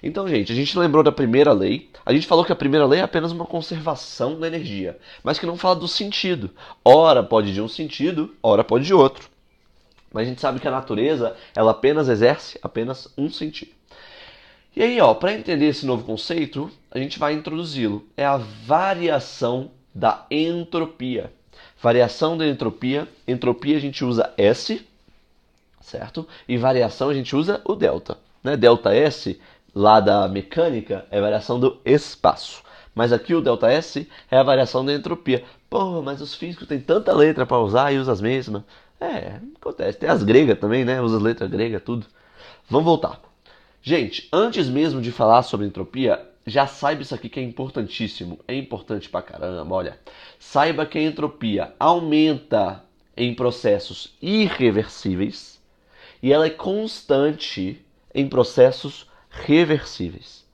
Então, gente, a gente lembrou da primeira lei. A gente falou que a primeira lei é apenas uma conservação da energia, mas que não fala do sentido. Ora pode de um sentido, ora pode de outro. Mas a gente sabe que a natureza, ela apenas exerce apenas um sentido. E aí, ó, para entender esse novo conceito, a gente vai introduzi-lo. É a variação da entropia. Variação da entropia. Entropia a gente usa S, certo? E variação a gente usa o delta. Né? Delta S, lá da mecânica, é a variação do espaço. Mas aqui o delta S é a variação da entropia. Pô, mas os físicos têm tanta letra para usar e usam as mesmas. É, acontece. Tem as gregas também, né? Usa as letras gregas, tudo. Vamos voltar. Gente, antes mesmo de falar sobre entropia, já saiba isso aqui que é importantíssimo. É importante pra caramba, olha. Saiba que a entropia aumenta em processos irreversíveis e ela é constante em processos reversíveis.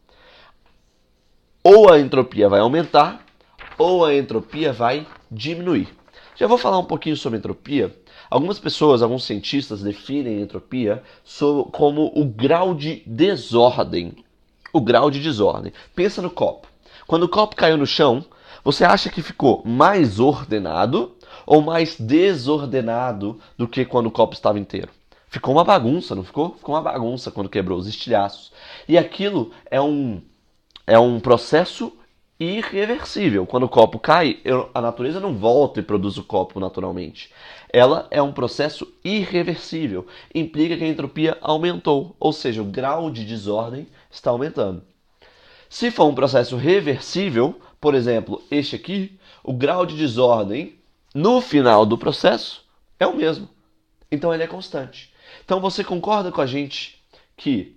Ou a entropia vai aumentar, ou a entropia vai diminuir. Já vou falar um pouquinho sobre entropia. Algumas pessoas, alguns cientistas definem entropia como o grau de desordem. O grau de desordem. Pensa no copo. Quando o copo caiu no chão, você acha que ficou mais ordenado ou mais desordenado do que quando o copo estava inteiro? Ficou uma bagunça, não ficou? Ficou uma bagunça quando quebrou os estilhaços. E aquilo é um processo irreversível. Quando o copo cai, a natureza não volta e produz o copo naturalmente. Ela é um processo irreversível. Implica que a entropia aumentou, ou seja, o grau de desordem está aumentando. Se for um processo reversível, por exemplo, este aqui, o grau de desordem no final do processo é o mesmo. Então ele é constante. Então você concorda com a gente que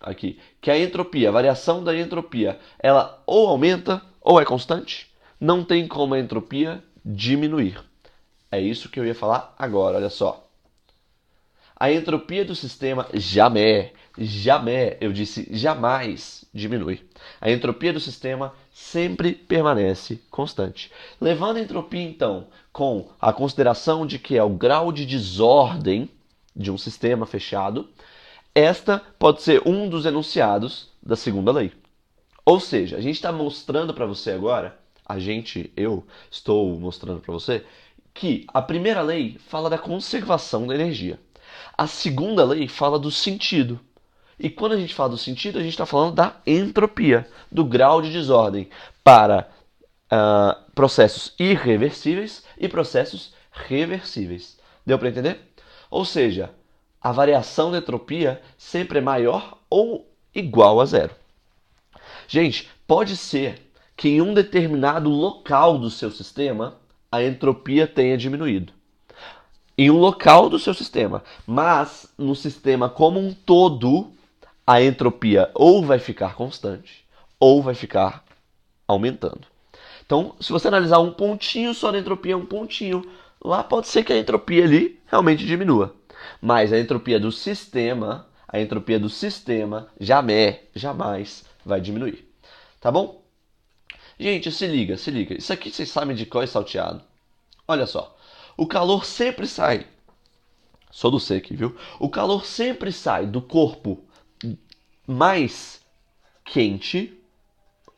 a entropia, a variação da entropia, ela ou aumenta ou é constante? Não tem como a entropia diminuir. É isso que eu ia falar agora, olha só. A entropia do sistema jamais, eu disse jamais diminui. A entropia do sistema sempre permanece constante. Levando a entropia, então, com a consideração de que é o grau de desordem de um sistema fechado, esta pode ser um dos enunciados da segunda lei. Ou seja, a gente está mostrando para você agora, eu estou mostrando para você, que a primeira lei fala da conservação da energia. A segunda lei fala do sentido. E quando a gente fala do sentido, a gente está falando da entropia, do grau de desordem para processos irreversíveis e processos reversíveis. Deu para entender? Ou seja, a variação da entropia sempre é maior ou igual a zero. Gente, pode ser que em um determinado local do seu sistema a entropia tenha diminuído. Em um local do seu sistema, mas no sistema como um todo, a entropia ou vai ficar constante ou vai ficar aumentando. Então, se você analisar um pontinho só da entropia, um pontinho, lá pode ser que a entropia ali realmente diminua. Mas a entropia do sistema jamais vai diminuir. Tá bom? Gente, se liga, se liga. Isso aqui vocês sabem de qual é salteado. Olha só. O calor sempre sai. Sou do C aqui, viu? O calor sempre sai do corpo mais quente,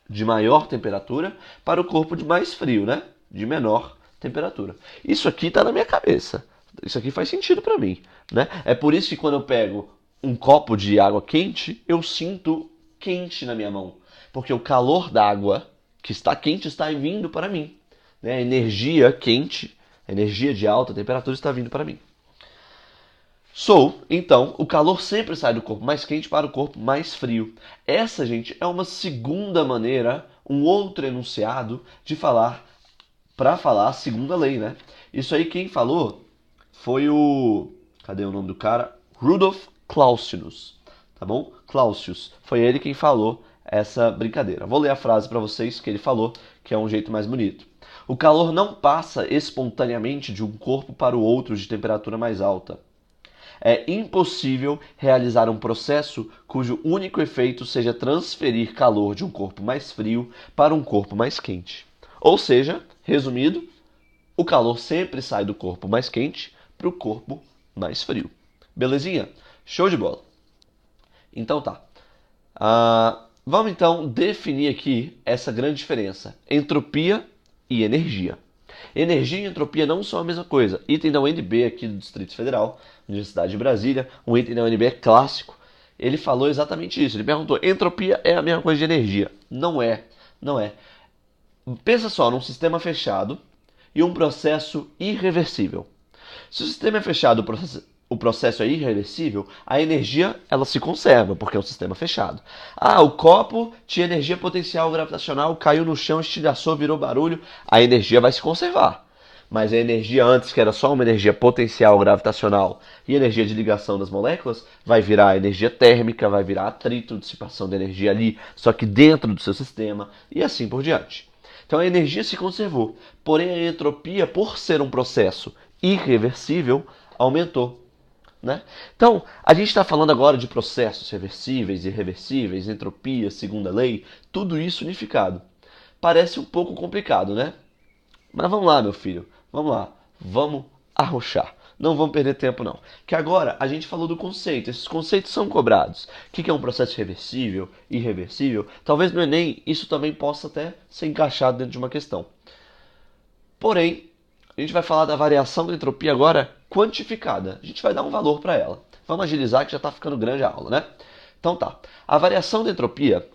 de maior temperatura, para o corpo de mais frio, né? De menor temperatura. Isso aqui tá na minha cabeça. Isso aqui faz sentido para mim, né? É por isso que quando eu pego um copo de água quente, eu sinto quente na minha mão, porque o calor da água que está quente está vindo para mim, né? A energia quente, a energia de alta temperatura está vindo para mim. Então, o calor sempre sai do corpo mais quente para o corpo mais frio. Essa, gente, é uma segunda maneira, um outro enunciado de falar, para falar a segunda lei, né? Isso aí quem falou foi o... Cadê o nome do cara? Rudolf Clausius, tá bom? Clausius. Foi ele quem falou essa brincadeira. Vou ler a frase para vocês que ele falou, que é um jeito mais bonito. O calor não passa espontaneamente de um corpo para o outro de temperatura mais alta. É impossível realizar um processo cujo único efeito seja transferir calor de um corpo mais frio para um corpo mais quente. Ou seja, resumido, o calor sempre sai do corpo mais quente para o corpo mais frio. Belezinha? Show de bola. Então tá. Vamos então definir aqui essa grande diferença: entropia e energia. Energia e entropia não são a mesma coisa. Item da UNB aqui do Distrito Federal, Universidade de Brasília, um item da UNB clássico. Ele falou exatamente isso. Ele perguntou: entropia é a mesma coisa de energia? Não é, não é. Pensa só num sistema fechado e um processo irreversível. Se o sistema é fechado, o processo é irreversível, a energia ela se conserva, porque é um sistema fechado. O copo tinha energia potencial gravitacional, caiu no chão, estilhaçou, virou barulho, a energia vai se conservar. Mas a energia antes, que era só uma energia potencial gravitacional e energia de ligação das moléculas, vai virar energia térmica, vai virar atrito, dissipação de energia ali, só que dentro do seu sistema, e assim por diante. Então a energia se conservou, porém a entropia, por ser um processo irreversível, aumentou. Né? Então, a gente está falando agora de processos reversíveis, irreversíveis, entropia, segunda lei, tudo isso unificado. Parece um pouco complicado, né? Mas vamos lá, meu filho, vamos lá, vamos arrochar. Não vamos perder tempo, não. Que agora a gente falou do conceito, esses conceitos são cobrados. O que é um processo reversível, irreversível? Talvez no Enem isso também possa até ser encaixado dentro de uma questão. Porém, a gente vai falar da variação da entropia agora quantificada. A gente vai dar um valor para ela. Vamos agilizar que já está ficando grande a aula, né? Então tá. A variação da entropia,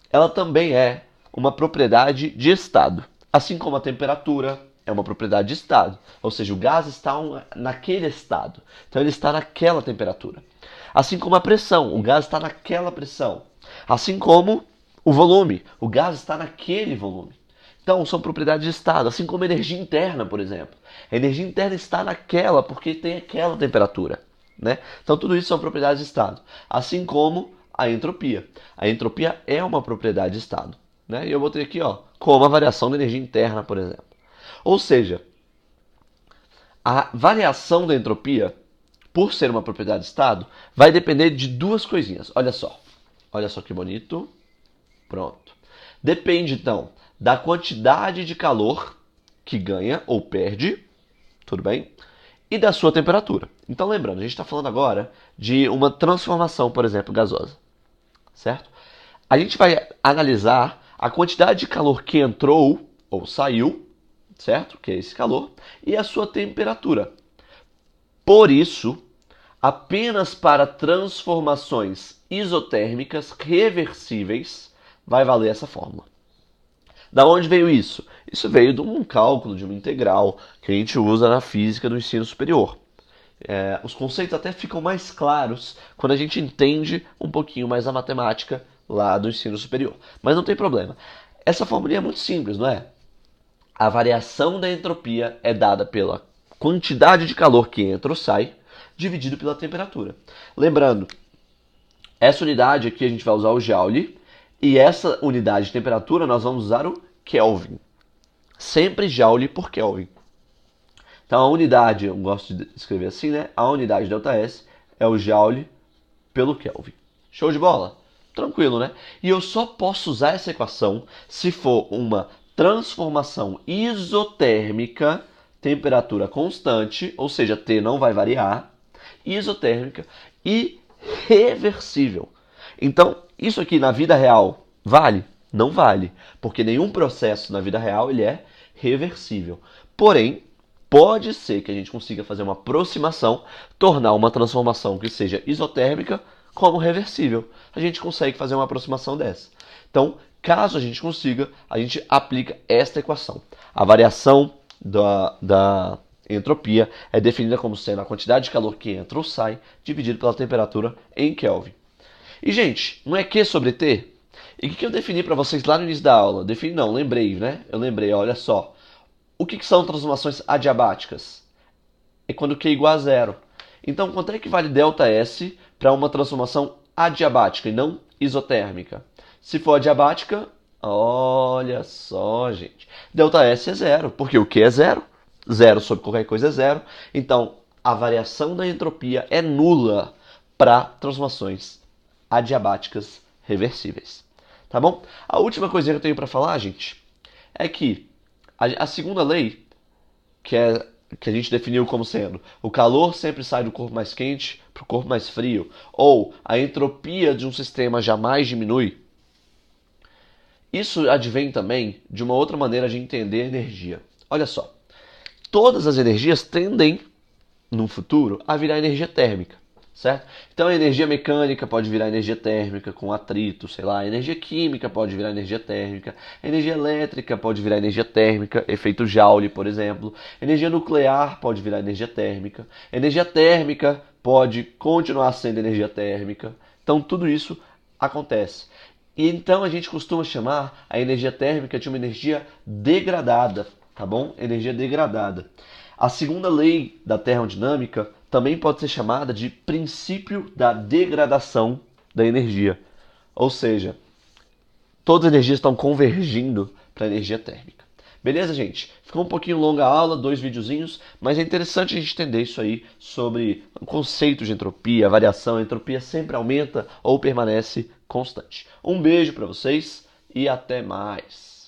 ela também é uma propriedade de estado. Assim como a temperatura é uma propriedade de estado. Ou seja, o gás está naquele estado. Então ele está naquela temperatura. Assim como a pressão, o gás está naquela pressão. Assim como o volume, o gás está naquele volume. Então, são propriedades de estado, assim como a energia interna, por exemplo. A energia interna está naquela porque tem aquela temperatura. Né? Então, tudo isso são propriedades de estado. Assim como a entropia. A entropia é uma propriedade de estado. Né? E eu botei aqui, como a variação da energia interna, por exemplo. Ou seja, a variação da entropia, por ser uma propriedade de estado, vai depender de duas coisinhas. Olha só. Olha só que bonito. Pronto. Depende, então, da quantidade de calor que ganha ou perde, tudo bem? E da sua temperatura. Então, lembrando, a gente está falando agora de uma transformação, por exemplo, gasosa, certo? A gente vai analisar a quantidade de calor que entrou ou saiu, certo? Que é esse calor, e a sua temperatura. Por isso, apenas para transformações isotérmicas reversíveis vai valer essa fórmula. Da onde veio isso? Isso veio de um cálculo, de uma integral, que a gente usa na física do ensino superior. Os conceitos até ficam mais claros quando a gente entende um pouquinho mais a matemática lá do ensino superior. Mas não tem problema. Essa fórmula é muito simples, não é? A variação da entropia é dada pela quantidade de calor que entra ou sai, dividido pela temperatura. Lembrando, essa unidade aqui a gente vai usar o Joule, e essa unidade de temperatura nós vamos usar o Kelvin. Sempre Joule por Kelvin. Então a unidade, eu gosto de escrever assim, né? A unidade ΔS é o Joule pelo Kelvin. Show de bola? Tranquilo, né? E eu só posso usar essa equação se for uma transformação isotérmica, temperatura constante, ou seja, T não vai variar, isotérmica e reversível. Então, isso aqui na vida real vale? Não vale, porque nenhum processo na vida real ele é reversível. Porém, pode ser que a gente consiga fazer uma aproximação, tornar uma transformação que seja isotérmica como reversível. A gente consegue fazer uma aproximação dessa. Então, caso a gente consiga, a gente aplica esta equação. A variação da entropia é definida como sendo a quantidade de calor que entra ou sai, dividido pela temperatura em Kelvin. E, gente, não é Q sobre T? E o que eu defini para vocês lá no início da aula? Defini não, lembrei, né? Eu lembrei, olha só. O que são transformações adiabáticas? É quando Q é igual a zero. Então, quanto é que vale ΔS para uma transformação adiabática e não isotérmica? Se for adiabática, olha só, gente. ΔS é zero, porque o Q é zero. Zero sobre qualquer coisa é zero. Então, a variação da entropia é nula para transformações adiabáticas reversíveis. Tá bom? A última coisinha que eu tenho para falar, gente, é que a segunda lei, que é que a gente definiu como sendo o calor sempre sai do corpo mais quente para o corpo mais frio, ou a entropia de um sistema jamais diminui, isso advém também de uma outra maneira de entender a energia. Olha só, todas as energias tendem, no futuro, a virar energia térmica, certo? Então a energia mecânica pode virar energia térmica com atrito, sei lá, a energia química pode virar energia térmica, a energia elétrica pode virar energia térmica, efeito Joule, por exemplo, energia nuclear pode virar energia térmica, energia térmica pode continuar sendo energia térmica. Então tudo isso acontece. E então a gente costuma chamar a energia térmica de uma energia degradada, tá bom? Energia degradada. A segunda lei da termodinâmica também pode ser chamada de princípio da degradação da energia. Ou seja, todas as energias estão convergindo para a energia térmica. Beleza, gente? Ficou um pouquinho longa a aula, 2 videozinhos, mas é interessante a gente entender isso aí sobre o conceito de entropia, a variação. A entropia sempre aumenta ou permanece constante. Um beijo para vocês e até mais.